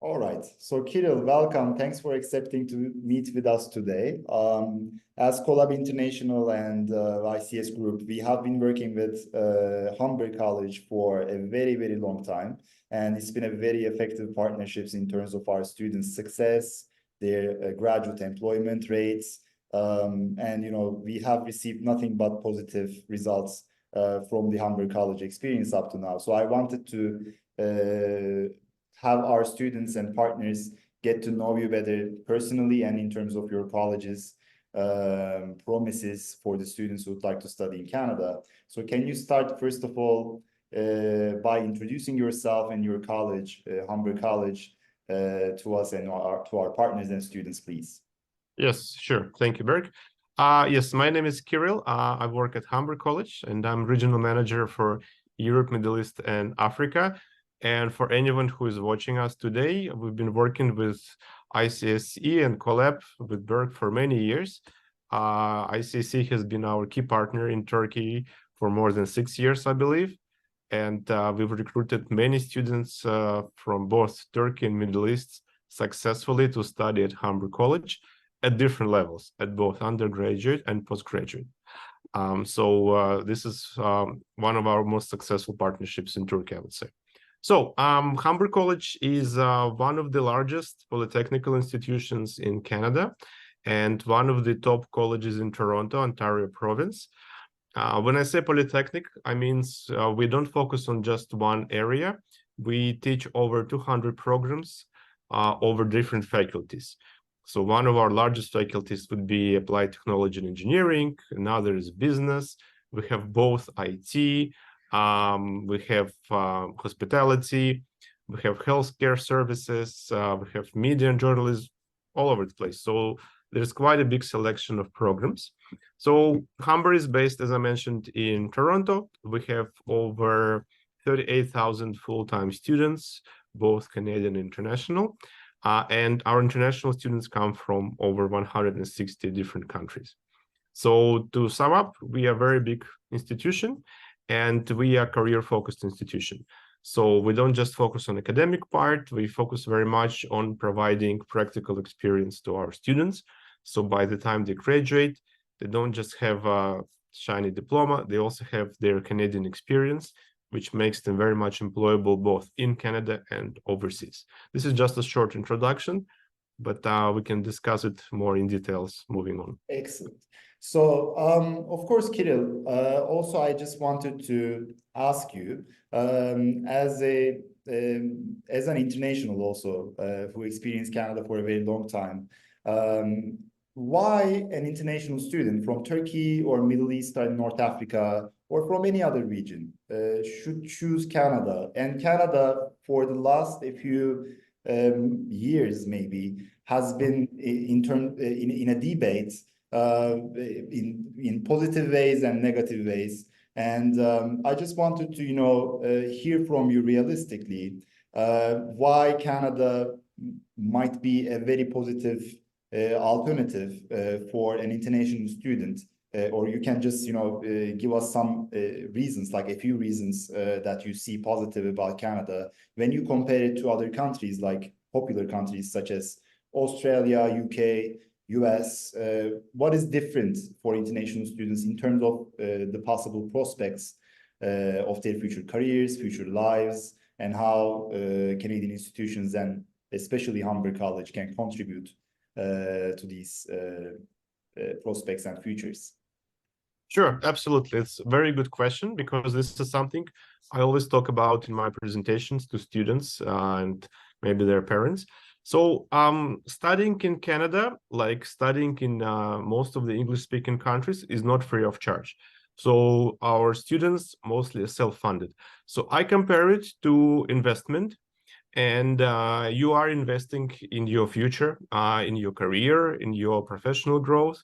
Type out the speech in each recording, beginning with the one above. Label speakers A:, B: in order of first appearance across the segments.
A: All right. So Kirill, welcome. Thanks for accepting to meet with us today. As Collab International and ICS Group, we have been working with Humber College for a very, very long time. And it's been a very effective partnerships in terms of our students' success, their graduate employment rates. And, we have received nothing but positive results from the Humber College experience up to now. So I wanted to have our students and partners get to know you better personally and in terms of your college's promises for the students who would like to study in Canada. So can you start, first of all, by introducing yourself and your college, Humber College, to us and to our partners and students, please?
B: Yes, sure. Thank you, Berk. Yes, my name is Kirill. I work at Humber College, and I'm regional manager for Europe, Middle East, and Africa. And for anyone who is watching us today, we've been working with ICSE and Collab with Berk for many years. ICSE has been our key partner in Turkey for more than 6 years, I believe. And we've recruited many students from both Turkey and Middle East successfully to study at Humber College at different levels, at both undergraduate and postgraduate. So this is one of our most successful partnerships in Turkey, I would say. So Humber College is one of the largest polytechnical institutions in Canada and one of the top colleges in Toronto, Ontario province. When I say polytechnic, I mean we don't focus on just one area. We teach over 200 programs over different faculties. So one of our largest faculties would be applied technology and engineering. Another is business. We have both IT. We have hospitality. We have healthcare services. We have media and journalism all over the place. So there's quite a big selection of programs. So Humber is based, as I mentioned, in Toronto. We have over 38,000 full-time students, both Canadian and international. And our international students come from over 160 different countries. So to sum up, we are a very big institution and we are a career-focused institution. So we don't just focus on academic part, we focus very much on providing practical experience to our students. So by the time they graduate, they don't just have a shiny diploma, they also have their Canadian experience, which makes them very much employable both in Canada and overseas. This is just a short introduction, but we can discuss it more in details moving on.
A: Excellent. So, of course, Kirill, also I just wanted to ask you, as an international also who experienced Canada for a very long time, why an international student from Turkey or Middle East or North Africa or from any other region should choose Canada? And Canada, for the last few years, maybe, has been in a debate in positive ways and negative ways. And I just wanted to, hear from you realistically why Canada might be a very positive alternative for an international student. Or you can just, give us some reasons, like a few reasons that you see positive about Canada when you compare it to other countries, like popular countries such as Australia, UK, US. What is different for international students in terms of the possible prospects of their future careers, future lives, and how Canadian institutions and especially Humber College can contribute to these prospects and futures?
B: Sure, absolutely. It's a very good question because this is something I always talk about in my presentations to students and maybe their parents. So studying in Canada, like studying in most of the English-speaking countries, is not free of charge. So our students mostly are self-funded. So I compare it to investment. And you are investing in your future, in your career, in your professional growth.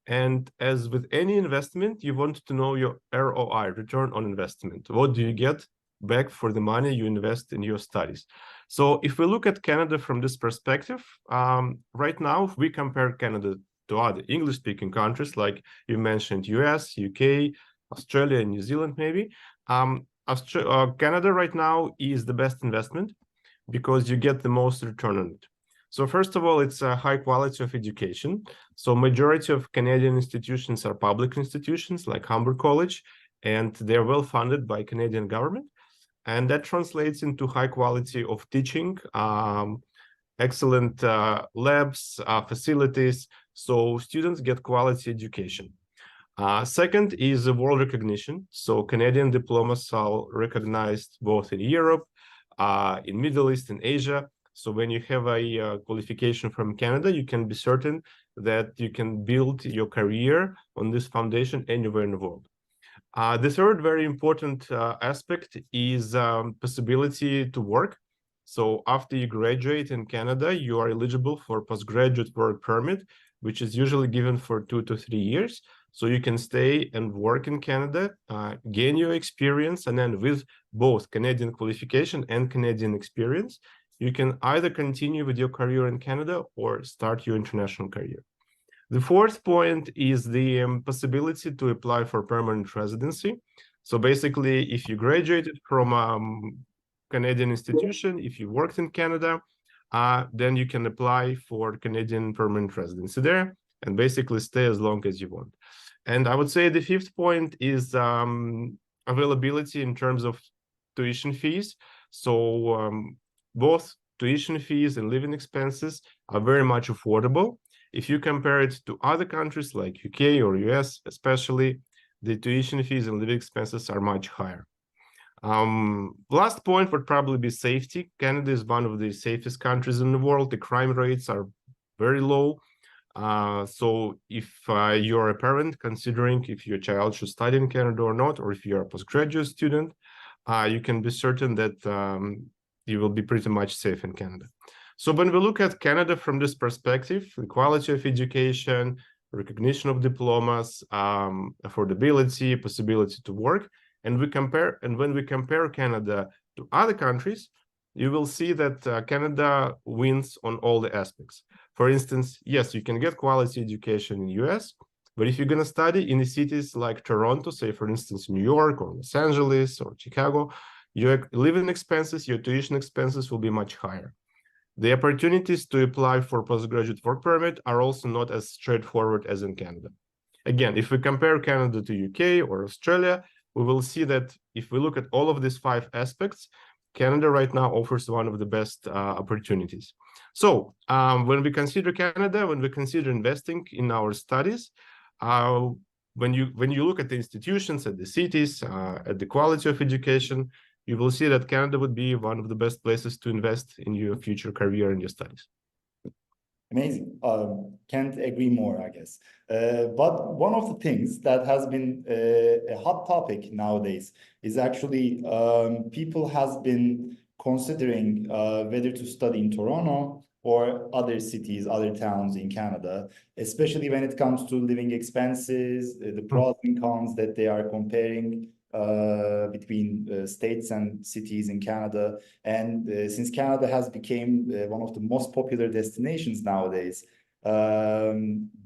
B: And as with any investment, you want to know your ROI, return on investment. What do you get back for the money you invest in your studies? So if we look at Canada from this perspective, right now, if we compare Canada to other English-speaking countries, like you mentioned, US, UK, Australia, and New Zealand, maybe, Canada right now is the best investment because you get the most return on it. So first of all, it's a high quality of education. So majority of Canadian institutions are public institutions like Humber College, and they're well funded by Canadian government. And that translates into high quality of teaching, excellent labs, facilities, so students get quality education. Second is the world recognition. So Canadian diplomas are recognized both in Europe, in Middle East and Asia. So when you have a qualification from Canada, you can be certain that you can build your career on this foundation anywhere in the world. The third very important aspect is possibility to work. So after you graduate in Canada, you are eligible for postgraduate work permit, which is usually given for 2 to 3 years. So you can stay and work in Canada, gain your experience, and then with both Canadian qualification and Canadian experience, you can either continue with your career in Canada or start your international career. The fourth point is the possibility to apply for permanent residency. So basically, if you graduated from a Canadian institution, if you worked in Canada, then you can apply for Canadian permanent residency there and basically stay as long as you want. And I would say the fifth point is availability in terms of tuition fees. So both tuition fees and living expenses are very much affordable. If you compare it to other countries like UK or US, especially, the tuition fees and living expenses are much higher. Last point would probably be safety. Canada is one of the safest countries in the world. The crime rates are very low. So if you're a parent considering if your child should study in Canada or not, or if you're a postgraduate student, you can be certain that you will be pretty much safe in Canada. So when we look at Canada from this perspective, the quality of education, recognition of diplomas, affordability, possibility to work, and when we compare Canada to other countries, you will see that Canada wins on all the aspects. For instance, yes, you can get quality education in US, but if you're going to study in the cities like Toronto, say for instance, New York or Los Angeles or Chicago, your living expenses, your tuition expenses will be much higher. The opportunities to apply for postgraduate work permit are also not as straightforward as in Canada. Again, if we compare Canada to UK or Australia, we will see that if we look at all of these 5 aspects, Canada right now offers one of the best opportunities. So when we consider Canada, when we consider investing in our studies, when you look at the institutions, at the cities, at the quality of education, you will see that Canada would be one of the best places to invest in your future career and your studies.
A: Amazing. Can't agree more, I guess. But one of the things that has been a hot topic nowadays is actually people has been considering whether to study in Toronto or other cities, other towns in Canada, especially when it comes to living expenses, the pros and cons that they are comparing between states and cities in Canada. And since Canada has become one of the most popular destinations nowadays,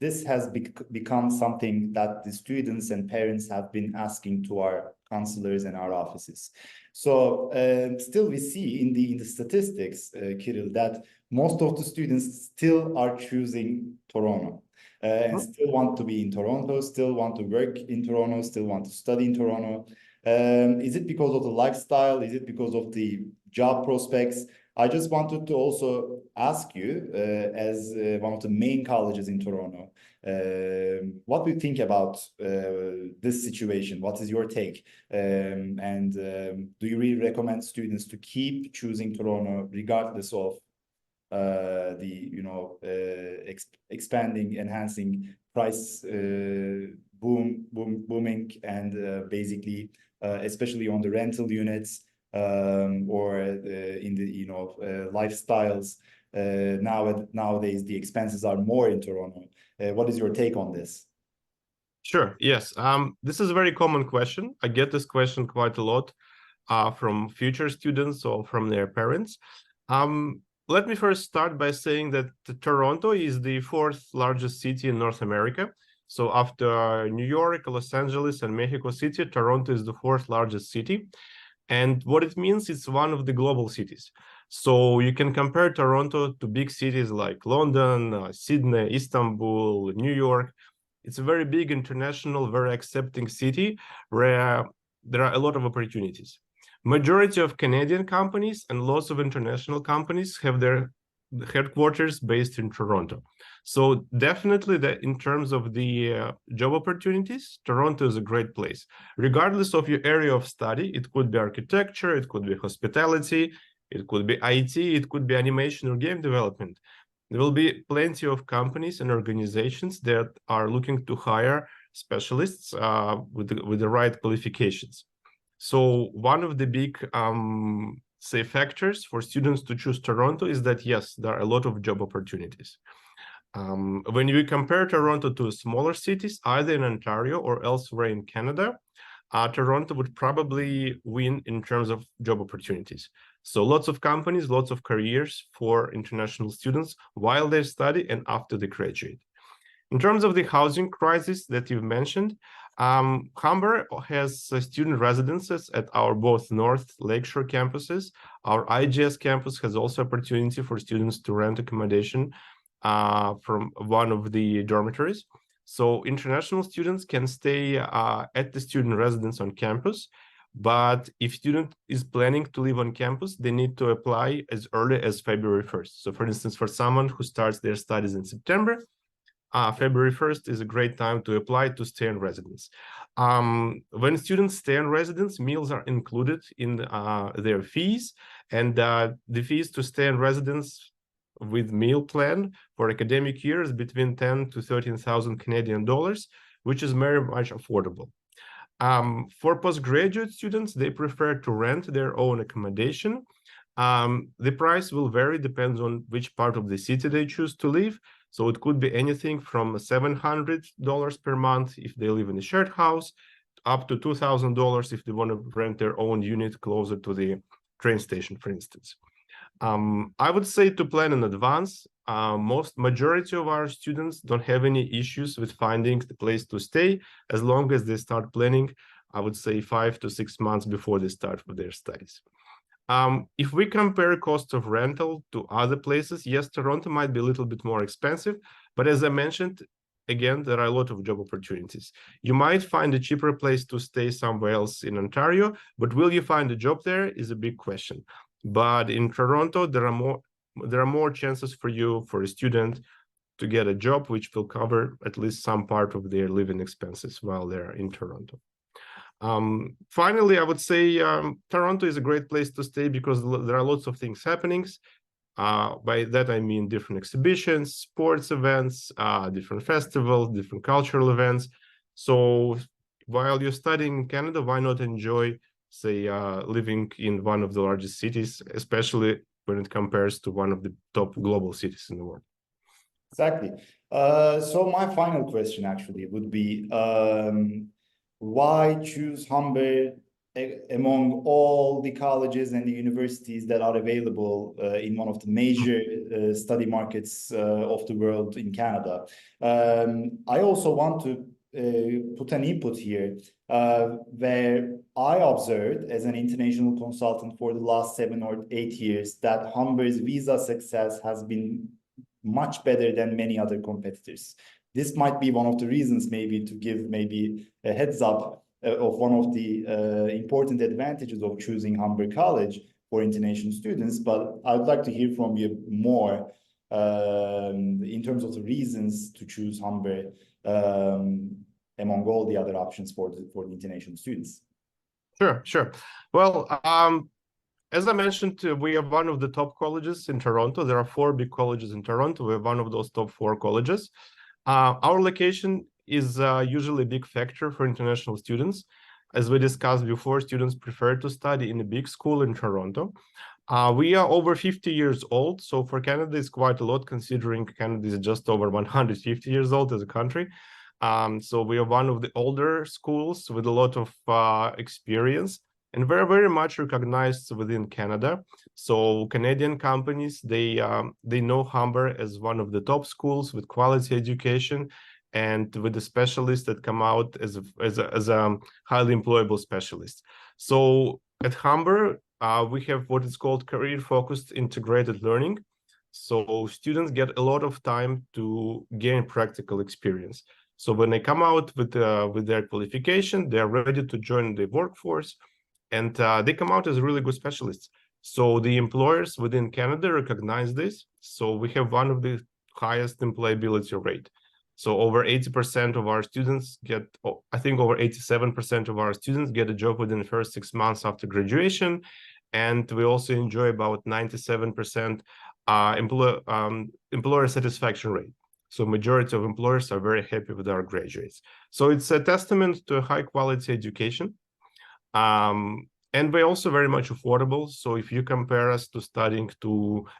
A: this has become something that the students and parents have been asking to our counselors and our offices. So still we see in the statistics, Kirill, that most of the students still are choosing Toronto. And still want to be in Toronto, still want to work in Toronto, still want to study in Toronto. Is it because of the lifestyle? Is it because of the job prospects? I just wanted to also ask you, as one of the main colleges in Toronto, what do you think about this situation? What is your take? And do you really recommend students to keep choosing Toronto regardless of expanding, enhancing price booming and basically especially on the rental units or in the lifestyles nowadays the expenses are more in Toronto. What is your take on this?
B: Sure. Yes. This is a very common question. I get this question quite a lot from future students or from their parents. Let me first start by saying that Toronto is the 4th largest city in North America. So after New York, Los Angeles, and Mexico City, Toronto is the 4th largest city. And what it means, it's one of the global cities. So you can compare Toronto to big cities like London, Sydney, Istanbul, New York. It's a very big international, very accepting city where there are a lot of opportunities. Majority of Canadian companies and lots of international companies have their headquarters based in Toronto. So definitely that in terms of the job opportunities, Toronto is a great place. Regardless of your area of study, it could be architecture, it could be hospitality, it could be IT, it could be animation or game development. There will be plenty of companies and organizations that are looking to hire specialists with the right qualifications. So one of the big say factors for students to choose Toronto is that yes, there are a lot of job opportunities. When you compare Toronto to smaller cities, either in Ontario or elsewhere in Canada, Toronto would probably win in terms of job opportunities. So lots of companies, lots of careers for international students while they study and after they graduate. In terms of the housing crisis that you've mentioned, Humber has student residences at our both North Lakeshore campuses. Our IGS campus has also opportunity for students to rent accommodation from one of the dormitories. So international students can stay at the student residence on campus. But if student is planning to live on campus, they need to apply as early as February 1st. So for instance, for someone who starts their studies in September, February 1st is a great time to apply to stay in residence. When students stay in residence, meals are included in their fees, and the fees to stay in residence with meal plan for academic years between 10 to 13,000 Canadian dollars, which is very much affordable. For postgraduate students, they prefer to rent their own accommodation. The price will vary, depends on which part of the city they choose to live. So it could be anything from $700 per month if they live in a shared house, up to $2,000 if they want to rent their own unit closer to the train station, for instance. I would say to plan in advance. Majority of our students don't have any issues with finding the place to stay as long as they start planning, I would say 5 to 6 months before they start with their studies. If we compare cost of rental to other places, yes, Toronto might be a little bit more expensive, but as I mentioned, again, there are a lot of job opportunities. You might find a cheaper place to stay somewhere else in Ontario, but will you find a job there is a big question. But in Toronto, there are more chances for you, for a student, to get a job which will cover at least some part of their living expenses while they're in Toronto. Finally, I would say Toronto is a great place to stay because there are lots of things happening. By that, I mean different exhibitions, sports events, different festivals, different cultural events. So while you're studying in Canada, why not enjoy, say, living in one of the largest cities, especially when it compares to one of the top global cities in the world?
A: Exactly. So my final question actually would be, why choose Humber among all the colleges and the universities that are available in one of the major study markets of the world in Canada? I also want to put an input here where I observed as an international consultant for the last 7 or 8 years that Humber's visa success has been much better than many other competitors. This might be one of the reasons maybe to give maybe a heads up of one of the important advantages of choosing Humber College for international students. But I'd like to hear from you more in terms of the reasons to choose Humber among all the other options for the international students.
B: Sure. Well, as I mentioned, we are one of the top colleges in Toronto. There are 4 big colleges in Toronto. We're one of those top 4 colleges. Our location is usually a big factor for international students. As we discussed before, students prefer to study in a big school in Toronto. We are over 50 years old, so for Canada, it's quite a lot considering Canada is just over 150 years old as a country. So we are one of the older schools with a lot of experience, and we're very much recognized within Canada. So Canadian companies, they know Humber as one of the top schools with quality education and with the specialists that come out as a highly employable specialist. So at Humber, we have what is called career-focused integrated learning. So students get a lot of time to gain practical experience. So when they come out with their qualification, they are ready to join the workforce, and they come out as really good specialists. So the employers within Canada recognize this. So we have one of the highest employability rate. So over 80% of our students get, I think over 87% of our students get a job within the first 6 months after graduation. And we also enjoy about 97% employer satisfaction rate. So majority of employers are very happy with our graduates. So it's a testament to a high quality education. And we're also very much affordable. So if you compare us to studying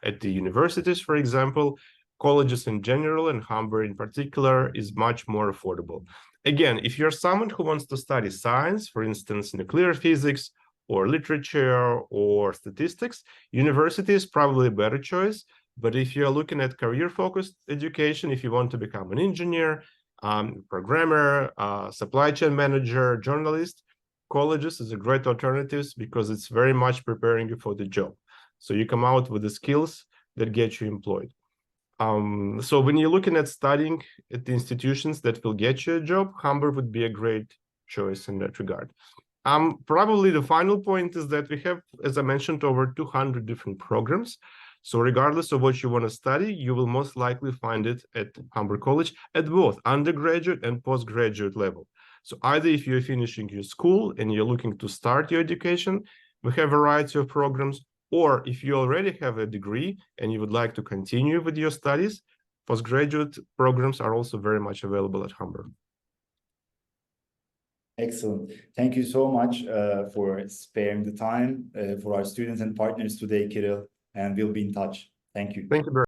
B: at the universities, for example, colleges in general and Humber in particular is much more affordable. Again, if you're someone who wants to study science, for instance, nuclear physics or literature or statistics, university is probably a better choice. But if you're looking at career-focused education, if you want to become an engineer, programmer, supply chain manager, journalist, colleges is a great alternative because it's very much preparing you for the job. So you come out with the skills that get you employed. So when you're looking at studying at the institutions that will get you a job, Humber would be a great choice in that regard. Probably the final point is that we have, as I mentioned, over 200 different programs. So regardless of what you want to study, you will most likely find it at Humber College at both undergraduate and postgraduate level. So either if you're finishing your school and you're looking to start your education, we have a variety of programs, or if you already have a degree and you would like to continue with your studies, postgraduate programs are also very much available at Humber.
A: Excellent. Thank you so much for sparing the time for our students and partners today, Kirill, and we'll be in touch. Thank you.
B: Thank you, Berk.